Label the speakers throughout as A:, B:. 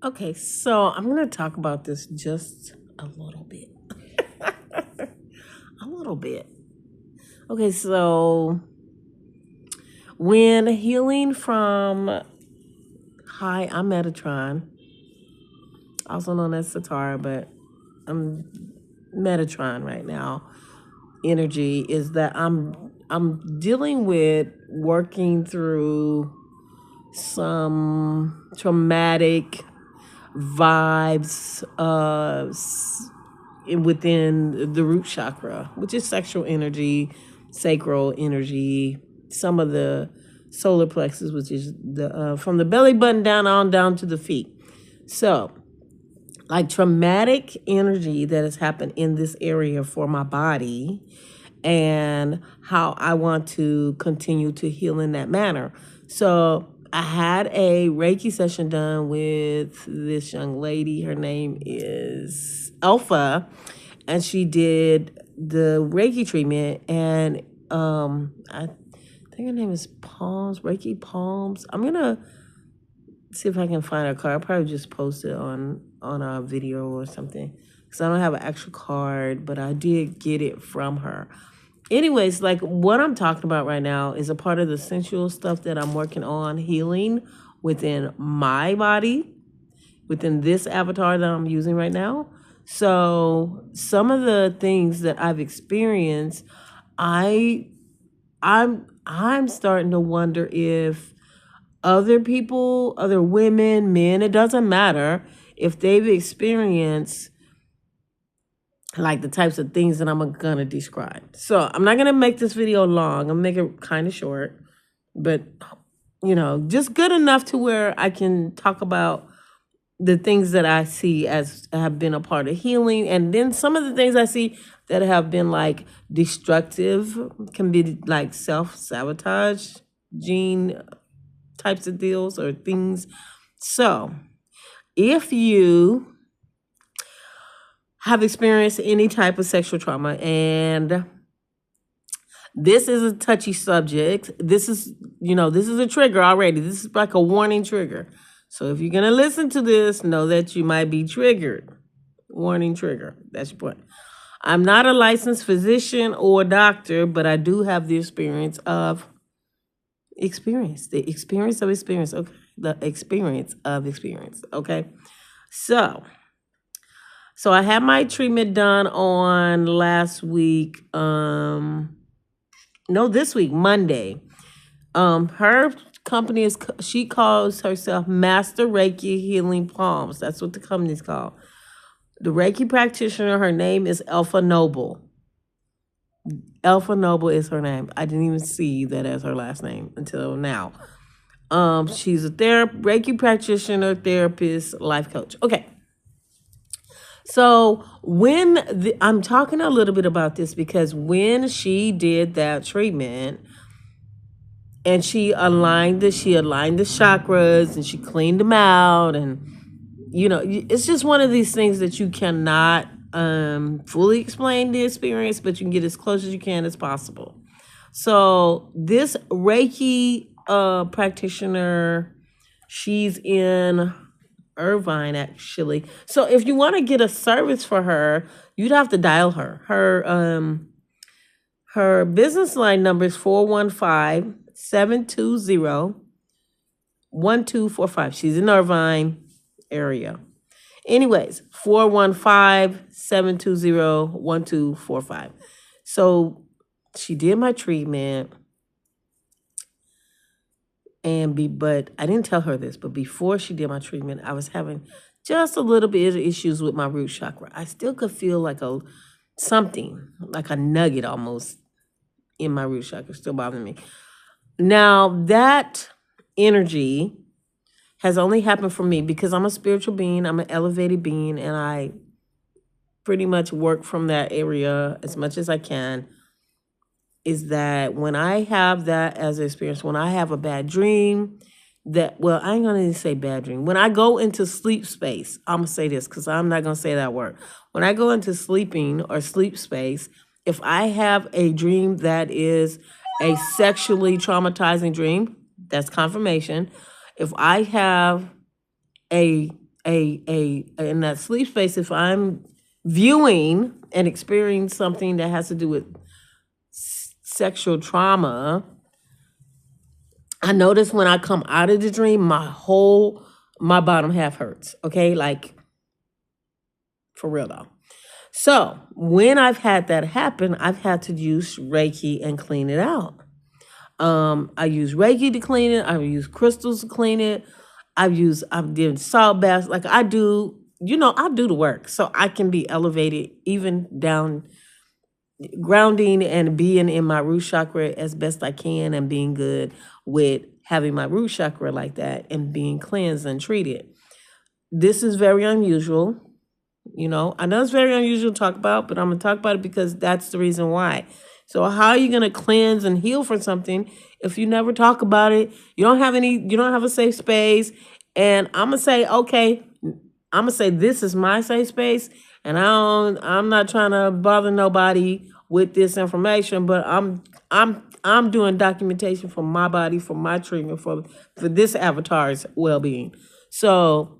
A: Okay, so I'm going to talk about this just a little bit. A little bit. Okay, so when healing from, hi, I'm Metatron, also known as Satara, but I'm Metatron right now. Energy is that I'm dealing with working through some traumatic vibes within the root chakra, which is sexual energy, sacral energy, some of the solar plexus, which is the from the belly button down to the feet. So, like traumatic energy that has happened in this area for my body, and how I want to continue to heal in that manner. So I had a Reiki session done with this young lady. Her name is Alpha, and she did the Reiki treatment. And I think her name is Palms, Reiki Palms. I'm gonna see if I can find her card. I'll probably just post it on a video or something, because I don't have an actual card, but I did get it from her. Anyways, like what I'm talking about right now is a part of the sensual stuff that I'm working on healing within my body, within this avatar that I'm using right now. So some of the things that I've experienced, I'm starting to wonder if other people, other women, men, it doesn't matter, if they've experienced like the types of things that I'm gonna describe. So I'm not gonna make this video long. I'm gonna make it kind of short, but just good enough to where I can talk about the things that I see as have been a part of healing, and then some of the things I see that have been like destructive, can be like self-sabotage, gene types of deals or things. So if you have experienced any type of sexual trauma, and this is a touchy subject, this is a trigger already. This is like a warning trigger. So if you're gonna listen to this, know that you might be triggered. Warning trigger. That's your point. I'm not a licensed physician or doctor, but I do have the experience of experience. The experience of experience. Okay. The experience of experience. Okay. So I had my treatment done on last week. This week, Monday. Her company she calls herself Master Reiki Healing Palms. That's what the company's called. The Reiki practitioner, her name is Alpha Noble. Alpha Noble is her name. I didn't even see that as her last name until now. She's a Reiki practitioner, therapist, life coach. Okay. So I'm talking a little bit about this because when she did that treatment and she aligned the chakras and she cleaned them out, and it's just one of these things that you cannot fully explain the experience, but you can get as close as you can as possible. So this Reiki practitioner, she's in Irvine, actually. So if you want to get a service for her, you'd have to dial her. Her business line number is 415-720-1245. She's in Irvine area. Anyways, 415-720-1245. So she did my treatment. But I didn't tell her this, but before she did my treatment, I was having just a little bit of issues with my root chakra. I still could feel like something, like a nugget almost in my root chakra, still bothering me. Now, that energy has only happened for me because I'm a spiritual being, I'm an elevated being, and I pretty much work from that area as much as I can. Is that when I have that as an experience, when I have a bad dream, I ain't gonna say bad dream. When I go into sleep space, I'm gonna say this because I'm not gonna say that word. When I go into sleeping or sleep space, if I have a dream that is a sexually traumatizing dream, that's confirmation. If I have a in that sleep space, if I'm viewing and experiencing something that has to do with sexual trauma, I notice when I come out of the dream, my bottom half hurts. Okay, like for real though. So when I've had that happen, I've had to use Reiki and clean it out. I use Reiki to clean it. I've used crystals to clean it. I've did salt baths. Like I do, I do the work so I can be elevated, even down, grounding and being in my root chakra as best I can, and being good with having my root chakra like that and being cleansed and treated. This is very unusual. I know it's very unusual to talk about, but I'm going to talk about it because that's the reason why. So how are you going to cleanse and heal from something if you never talk about it? You don't have a safe space. And I'm going to say, okay, I'm going to say this is my safe space, and I'm not trying to bother nobody with this information, but I'm doing documentation for my body, for my treatment, for this avatar's well-being. So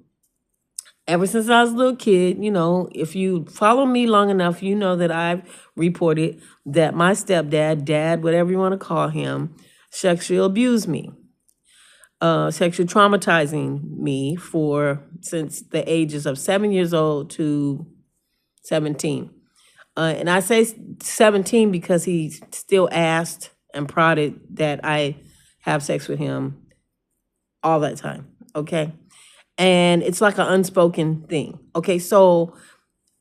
A: ever since I was a little kid, if you follow me long enough, you know that I've reported that my stepdad, dad, whatever you want to call him, sexually abused me, sexually traumatizing me since the ages of 7 years old to 17. And I say 17 because he still asked and prodded that I have sex with him all that time, okay? And it's like an unspoken thing. Okay, so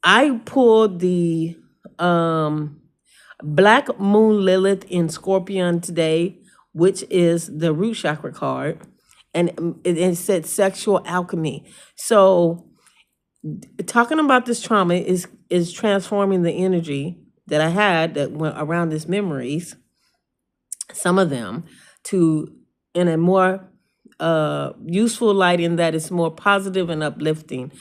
A: I pulled the Black Moon Lilith in Scorpion today, which is the root chakra card. And it said sexual alchemy. So talking about this trauma is transforming the energy that I had that went around these memories, some of them, in a more useful light, in that it's more positive and uplifting.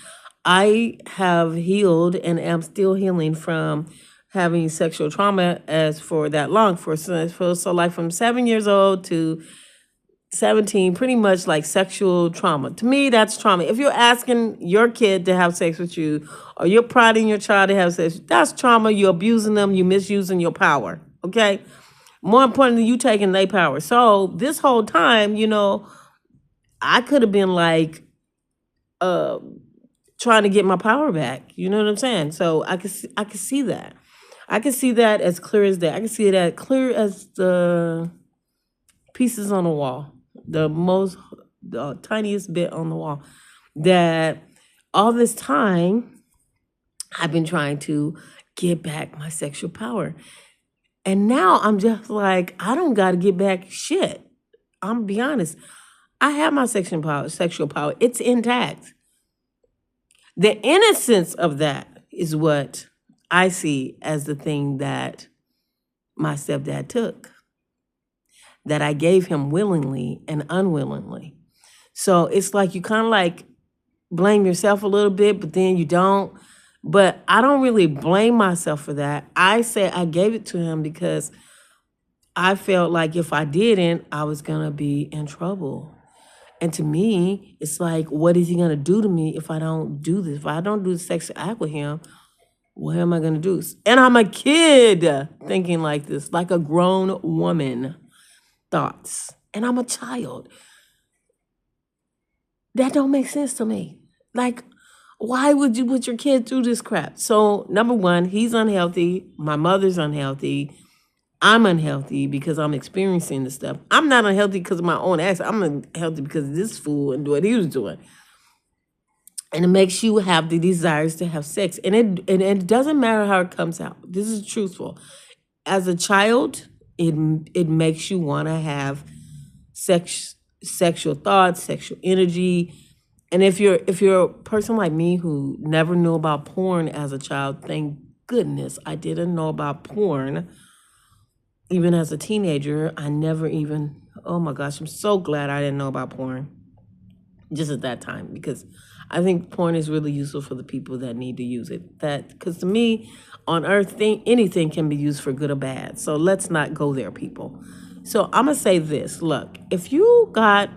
A: I have healed and am still healing from having sexual trauma for that long, so like from 7 years old to 17, pretty much like sexual trauma. To me, that's trauma. If you're asking your kid to have sex with you, or you're prodding your child to have sex, that's trauma. You're abusing them. You're misusing your power. Okay? More importantly, you taking their power. So this whole time, I could have been like trying to get my power back. You know what I'm saying? So I could see that. I can see that as clear as day. I can see that clear as the pieces on the wall, the tiniest bit on the wall, that all this time I've been trying to get back my sexual power. And now I'm just like, I don't got to get back shit. I'm going to be honest. I have my sexual power. It's intact. The innocence of that is what I see as the thing that my stepdad took, that I gave him willingly and unwillingly. So it's like you kind of like blame yourself a little bit, but then you don't. But I don't really blame myself for that. I say I gave it to him because I felt like if I didn't, I was going to be in trouble. And to me, it's like, what is he going to do to me if I don't do this? If I don't do the sexual act with him, what am I going to do? And I'm a kid thinking like this, like a grown woman thoughts. And I'm a child. That don't make sense to me. Like, why would you put your kid through this crap? So, number one, he's unhealthy. My mother's unhealthy. I'm unhealthy because I'm experiencing this stuff. I'm not unhealthy because of my own ass. I'm unhealthy because of this fool and what he was doing. And it makes you have the desires to have sex. And it doesn't matter how it comes out. This is truthful. As a child, it makes you want to have sexual thoughts, sexual energy. And if you're a person like me who never knew about porn as a child, thank goodness I didn't know about porn. Even as a teenager, I never even, oh my gosh, I'm so glad I didn't know about porn just at that time, because I think porn is really useful for the people that need to use it. Because to me, on earth, anything can be used for good or bad. So let's not go there, people. So I'm going to say this. Look, if you got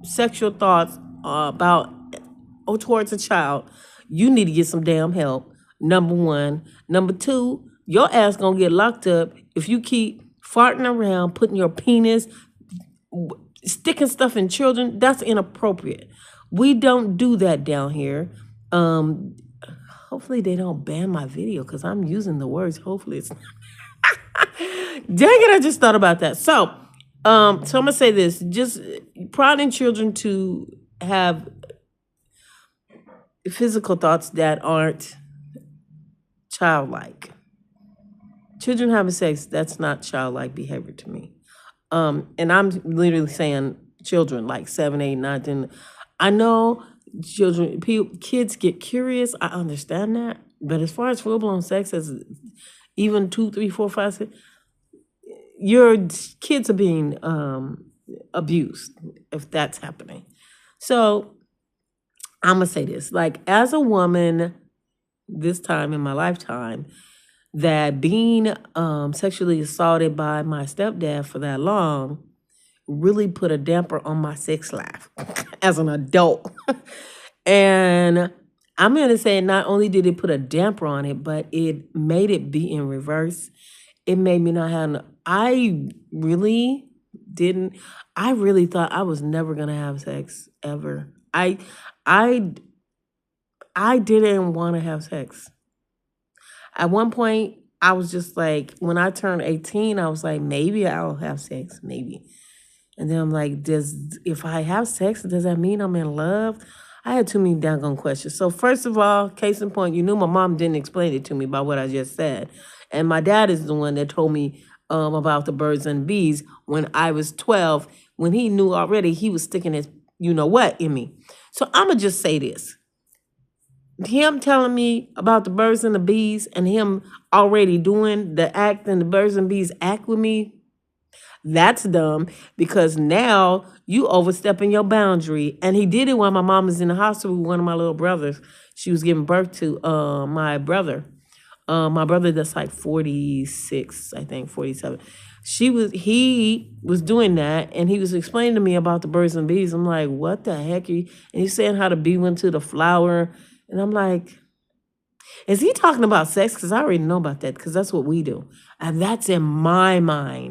A: sexual thoughts about or towards a child, you need to get some damn help. Number one. Number two, your ass gonna get locked up if you keep farting around, putting your penis, sticking stuff in children. That's inappropriate. We don't do that down here. Hopefully they don't ban my video because I'm using the words. Hopefully it's dang it, I just thought about that. So I'm gonna say this: just prodding children to have physical thoughts that aren't childlike. Children having sex, that's not childlike behavior to me. And I'm literally saying children like 7, 8, 9, 10. I know children, kids get curious. I understand that. But as far as full blown sex, as even 2, 3, 4, 5, 6, your kids are being abused if that's happening. So I'm gonna say this: like, as a woman, this time in my lifetime, that being sexually assaulted by my stepdad for that long really put a damper on my sex life as an adult. And I'm going to say not only did it put a damper on it, but it made it be in reverse. It made me not have, I really thought I was never going to have sex ever. I didn't want to have sex. At one point, I was just like, when I turned 18, I was like, maybe I'll have sex, maybe. And then I'm like, if I have sex, does that mean I'm in love? I had too many doggone questions. So first of all, case in point, you knew my mom didn't explain it to me about what I just said. And my dad is the one that told me about the birds and bees when I was 12, when he knew already he was sticking his you-know-what in me. So I'm going to just say this. Him telling me about the birds and the bees and him already doing the act and the birds and bees act with me, that's dumb, because now you overstepping your boundary. And he did it while my mom was in the hospital with one of my little brothers. She was giving birth to my brother. My brother that's like 46, I think, 47. He was doing that, and he was explaining to me about the birds and bees. I'm like, what the heck are you? And he's saying how the bee went to the flower. And I'm like, is he talking about sex? Because I already know about that, because that's what we do. And that's in my mind.